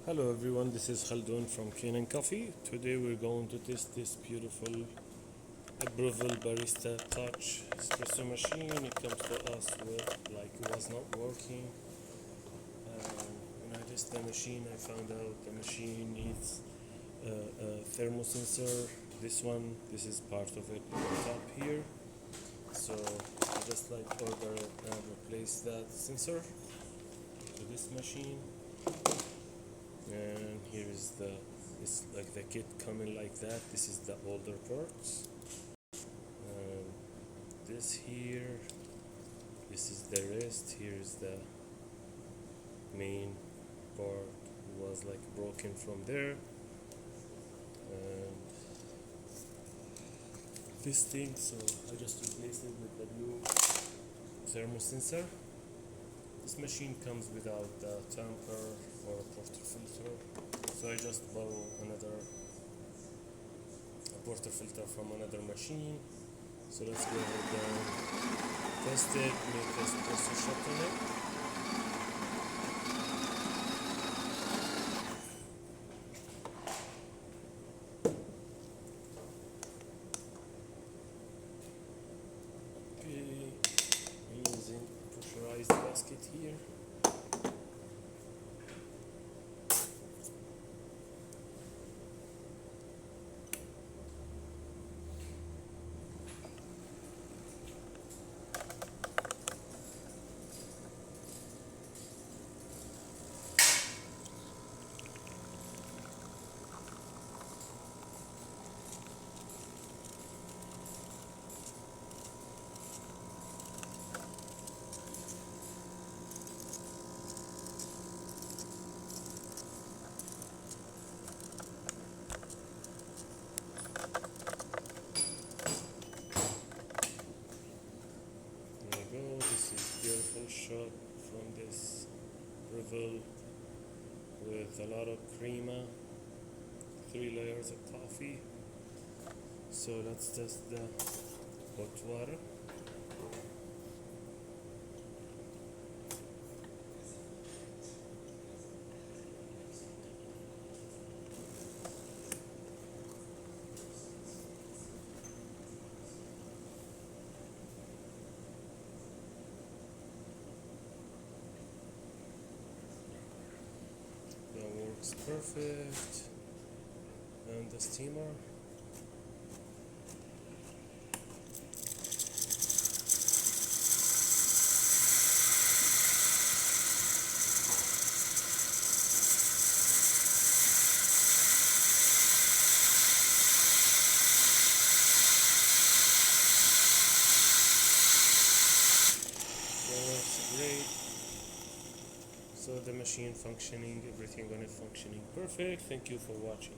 Hello everyone, this is Khaldun from Kanen Coffee. Today we're going to test this beautiful Breville Barista Touch Espresso machine. It comes to us with like it was not working. When I tested the machine, I found out the machine needs a thermosensor. This is part of it on top here. So I just like order it and replace that sensor to this machine. And here is it's like the kit coming like that. This is the older parts. And this here, this is the rest. Here is the main part. Was like broken from there. And this thing, so I just replaced it with the new thermosensor. This machine comes without the tamper or portafilter, so I just borrow a portafilter from another machine. So let's go ahead and test it, make the espresso shot on it. Okay, I'm using pressurized gasket here. This is beautiful shot from this Breville with a lot of crema, 3 layers of coffee. So let's test the hot water. That works perfect. And the steamer. That works great. So the machine functioning, everything on it functioning perfect. Thank you for watching.